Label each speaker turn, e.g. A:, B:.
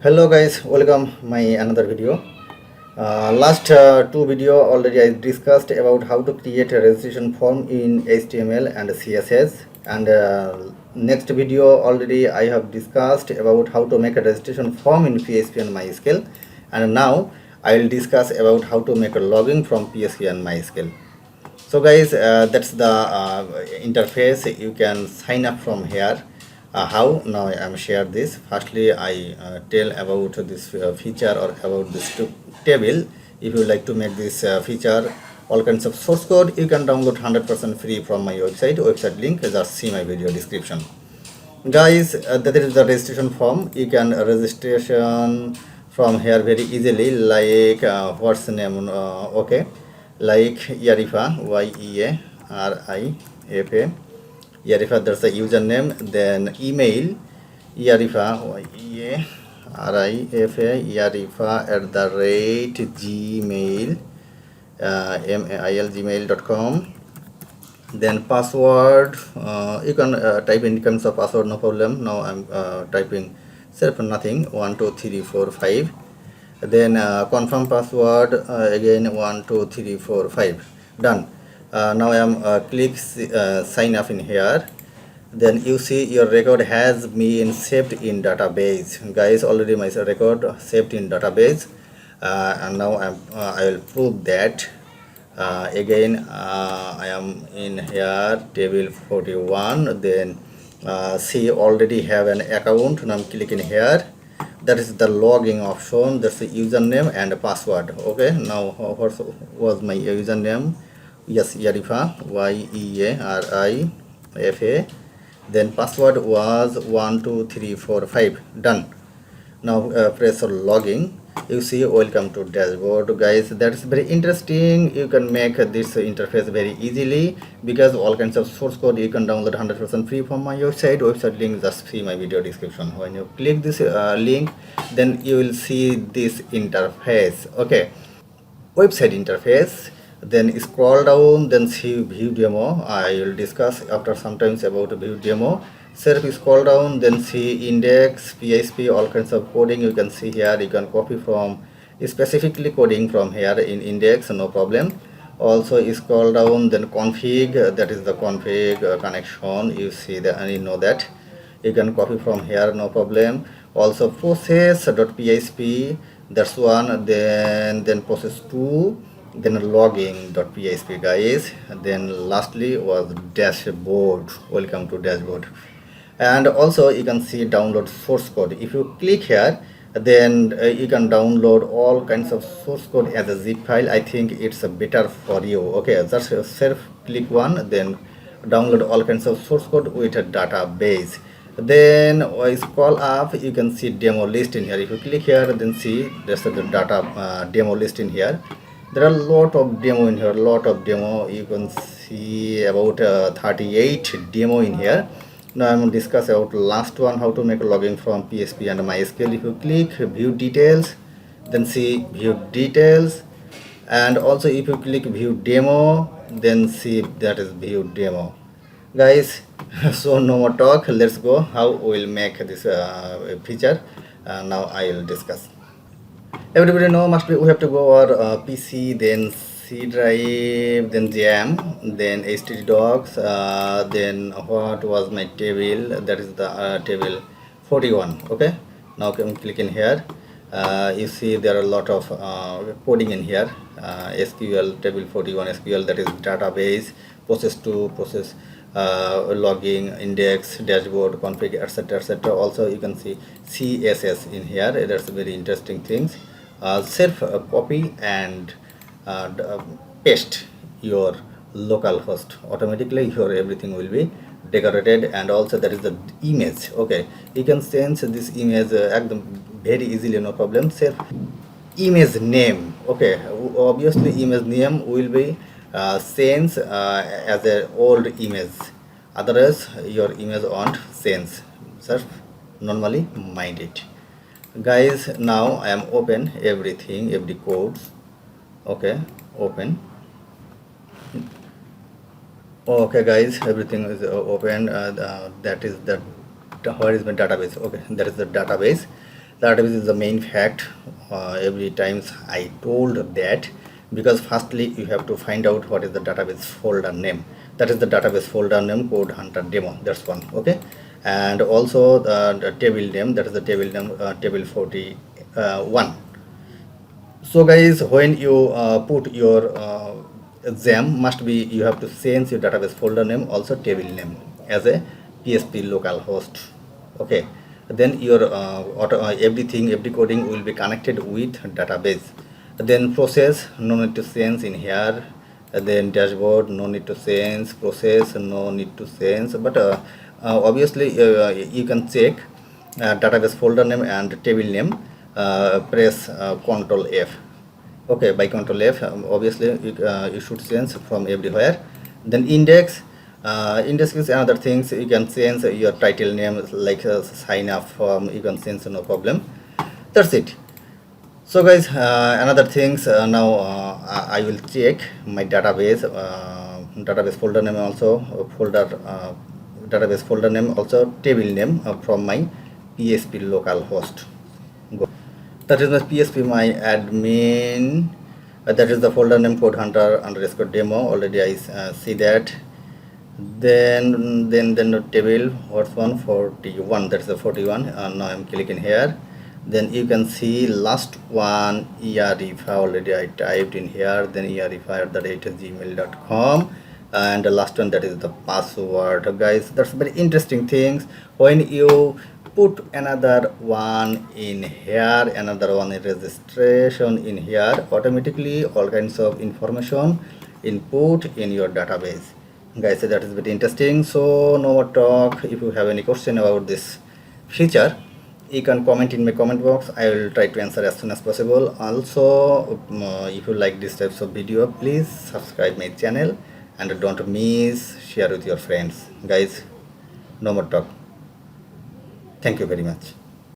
A: Hello guys, welcome my another video. Last two video already I discussed about how to create a registration form in HTML and CSS, and next video already I have discussed about how to make a registration form in PHP and MySql, and now I will discuss about how to make a login from PHP and MySql. So guys, that's the interface. You can sign up from here. How now I am share this. Firstly I tell about this feature or about this table. If you like to make this feature all kinds of source code, you can download 100% free from my website link. Just see my video description. Guys, that is the registration form. You can registration from here very easily, like what's the name, okay, like Yarifa, YEARIFA, Yarifa, that's the username. Then email Yarifa, YEARIFA, Yarifa @gmail, mail.gmail.com. Then password, you can type in terms of password, no problem. Now I'm typing self nothing 1 2 3 4 5. Then confirm password, again 1 2 3 4 5. Done. Now I am click sign up in here. Then you see your record has been saved in database. Guys, already my record saved in database, and now I will prove that. Again I am in here table 41. Then see already have an account. Now I'm clicking here. That is the login option. That's the username and password. Okay, now what was my username? Yes, Yarifa, YEARIFA. Then password was 1 2 3 4 5. Done. Now press on login. You see welcome to dashboard. Guys, that's very interesting. You can make this interface very easily because all kinds of source code you can download 100% free from my website link. Just see my video description. When you click this link, then you will see this interface. Okay, website interface. Then scroll down, then see view demo. I will discuss after sometimes about view demo. Scroll down, then see index, PHP, all kinds of coding you can see here. You can copy from specifically coding from here in index, no problem. Also scroll down, then config, that is the config connection. You see that, and you know that you can copy from here, no problem. Also process.php, that's one. Then process 2, then logging.php, guys. Then lastly was dashboard. Welcome to dashboard. And also you can see download source code. If you click here, then you can download all kinds of source code as a zip file. I think it's better for you. Okay, just self click one, then download all kinds of source code with a database. Then I scroll up, you can see demo list in here. If you click here, then see there's the data demo list in here. There are a lot of demo in here, you can see about 38 demo in here. Now I'm going to discuss about last one, how to make a login from PHP and MySql. If you click view details, then see view details, and also if you click view demo, then see that is view demo. Guys, so no more talk, let's go how we will make this feature. Now I will discuss. Everybody know we have to go our PC, then C drive, then jam, then HTTP docs, then what was my table, that is the table 41. Okay, now I'm clicking here. You see there are a lot of coding in here. SQL table 41 SQL, that is database, process 2, process logging, index, dashboard, config, etc. Also you can see CSS in here. That's very interesting things. Self copy and paste your local host. Automatically your everything will be decorated. And also there is the image. Okay, you can change this image very easily, no problem. Self image name. Okay, obviously image name will be changed as a old image, otherwise your image won't change. Just normally mind it. Guys, now I am open everything, every codes. Okay, open. Okay guys, everything is open. That is the where is my database. Okay, that is the database. Database is the main fact. Every times I told that, because firstly you have to find out what is the database folder name. That is the database folder name code hunter demo. That's one. Okay, and also the table name. That is the table name table 41. So guys, when you put your exam, must be you have to change your database folder name, also table name as a PHP local host. Okay, then your everything, every coding will be connected with database. Then process, no need to change in here. Then dashboard, no need to change. Process, no need to change. But obviously you can check database folder name and table name. Press Control F. Okay, by Control F, obviously you should change from everywhere. Then index. Index is another things. You can change your title name, like sign up form. You can change, no problem. That's it. So guys, another things, now I will check my database, database folder name also, database folder name also, table name from my PHP local host. Go. That is my PHP my admin. That is the folder name code hunter underscore demo. Already I see that. Then the table, what's 141, that's the 41. Now I'm clicking here. Then you can see last one erif already I typed in here. Then erif@gmail.com, and the last one, that is the password. Guys, that's very interesting things. When you put another one in here, another one in registration in here, automatically all kinds of information input in your database. Guys, that is very interesting. So no more talk. If you have any question about this feature, you can comment in my comment box. I will try to answer as soon as possible. Also, if you like this types of video, please subscribe my channel and don't miss share with your friends. Guys, no more talk. Thank you very much.